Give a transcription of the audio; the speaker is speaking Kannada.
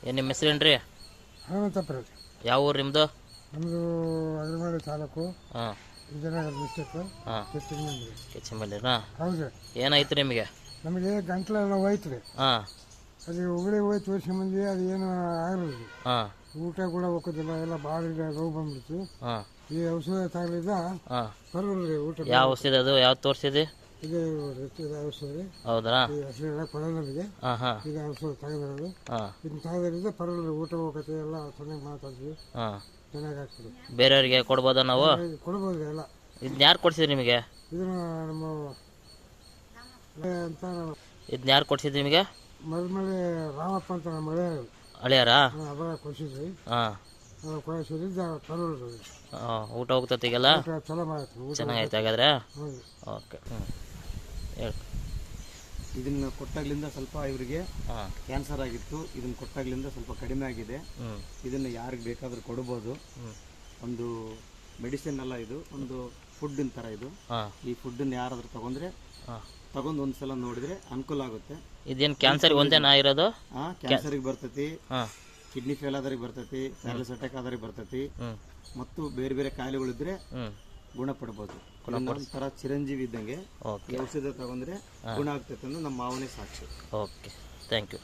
ಏನು ನಿಮ್ಮ ಹೆಸರೇನು ರೀ? ಹನುಮಂತಪುರ. ಯಾವ ಊರು ನಿಮ್ಮದು? ನಮ್ಮದು ಅಗ್ರವಾಡಿ ತಾಲೂಕು, ಹಾಂ ವಿಜಯನಗರ ಡಿಸ್ಟಿಕ್, ಹಾಂ ಕೆಚ್ಚಿಮಂಡಿ. ಕೆಚ್ಚಂಬಲ್ಲಿನಾ? ಹೌದು. ಏನಾಯ್ತು ನಿಮಗೆ? ನಮಗೆ ಗಂಟ್ಲೆಲ್ಲ ಹೋಯ್ತು ರೀ. ಹಾಂ ಅದು ಉಗುಳಿ ಹೋಗಿ ತೋರಿಸ್ಕೊಂಬಂದು ಅದು ಏನು ಆಗಲಿಲ್ಲ. ಹಾಂ ಊಟ ಕೂಡ ಹೋಗೋದಿಲ್ಲ, ಎಲ್ಲ ಭಾಳ ರೋಗ ಬಂದ್ಬಿಡ್ತು. ಹಾಂ ಈ ಔಷಧ ತಗಲಿದ್ದ ಹಾಂ ಬರೋಲ್ಲ ರೀ ಊಟ. ಯಾವ ಔಷಧಿ ಅದು? ಯಾವ್ದು ತೋರಿಸಿದೆ? ಇದೇ ಔಷಧ ರೀ. ಹೌದಾ? ಈ ಹಸಿರು ಕೊಡೋದು ನಮಗೆ. ಹಾಂ ಹಾಂ ಈಗ ಔಷಧ ತೆಗೆದಿರೋದು. ಹಾಂ ಇದನ್ನ ತೆಗೆದ್ರಿಂದ ಪರವಾಗಿಲ್ಲ, ಊಟ ಹೋಗತ್ತೆ, ಎಲ್ಲ ಚೆನ್ನಾಗಿ ಮಾತಾಡ್ತೀವಿ, ಹಾಂ ಚೆನ್ನಾಗಿ ಆಗ್ತದೆ. ಬೇರೆಯವ್ರಿಗೆ ಕೊಡ್ಬೋದಾ ನಾವು? ಕೊಡ್ಬೋದು ಎಲ್ಲ. ಇದನ್ನ ಯಾರು ಕೊಡ್ಸಿದ್ರಿ ನಿಮಗೆ? ಇದನ್ನ ನಮ್ಮ ಅಂತ ಇದನ್ನ ಯಾರು ಕೊಡ್ಸಿದ್ರಿ ನಿಮಗೆ? ಮರಿಮಲೆ ರಾಮಪ್ಪ ಅಂತ ನಮ್ಮ ಮಳೆ ಹಳಿಯಾರಾ? ಅವಾಗ ಕೊಡಿಸಿದ್ವಿ. ಹಾಂ ಕೊಡಿಸಿದ್ದ ಪರವಾಗಿಲ್ಲ. ಊಟ ಹೋಗ್ತೈತೆ ಈಗೆಲ್ಲ? ಚಲೋ ಮಾಡುತ್ತೆ, ಚೆನ್ನಾಗೈತೆ ಹಾಗಾದ್ರೆ? ಹೌದು. ಓಕೆ ಹೇಳಿ. ಇದನ್ನು ಕೊಟ್ಟಾಗ್ಲಿಂದ ಸ್ವಲ್ಪ ಇವರಿಗೆ ಹಾಂ ಕ್ಯಾನ್ಸರ್ ಆಗಿತ್ತು. ಇದನ್ನು ಕೊಟ್ಟಾಗ್ಲಿಂದ ಸ್ವಲ್ಪ ಕಡಿಮೆ ಆಗಿದೆ. ಹ್ಞೂ ಇದನ್ನು ಯಾರಿಗೆ ಬೇಕಾದರೂ ಕೊಡ್ಬೋದು. ಹ್ಞೂ ಒಂದು ಮೆಡಿಸಿನ್ ಅಲ್ಲ, ಇದು ಒಂದು ಫುಡ್ಡಿನ ಥರ ಇದು. ಹಾಂ ಈ ಫುಡ್ಡನ್ನು ಯಾರಾದರೂ ತಗೊಂಡ್ರೆ ಹಾಂ ತಗೊಂಡು ಒಂದ್ಸಲ ನೋಡಿದ್ರೆ ಅನುಕೂಲ ಆಗುತ್ತೆ. ಇದೇನು ಕ್ಯಾನ್ಸರ್ಗೆ ಒಂದೇನಾ ಇರೋದು? ಕ್ಯಾನ್ಸರಿಗೆ ಬರ್ತೈತಿ, ಹಾಂ ಕಿಡ್ನಿ ಫೇಲ್ ಆದವ್ರಿಗೆ ಬರ್ತೈತಿ, ಪ್ಯಾರಲಿಸ್ ಅಟ್ಯಾಕ್ ಆದವ್ರಿಗೆ ಬರ್ತೈತಿ, ಹ್ಞೂ ಮತ್ತು ಬೇರೆ ಬೇರೆ ಕಾಯಿಲೆಗಳಿದ್ರೆ ಹ್ಞೂ ಗುಣಪಡ್ಬೋದು. ಒಂಥರ ಚಿರಂಜೀವಿ ಇದ್ದಂಗೆ. ಓಕೆ ಔಷಧ ತಗೊಂಡ್ರೆ ಗುಣ ಆಗ್ತೈತೆ ಅಂದ್ರೆ ನಮ್ಮ ಮಾವನೇ ಸಾಕ್ಷಿ. Okay thank you.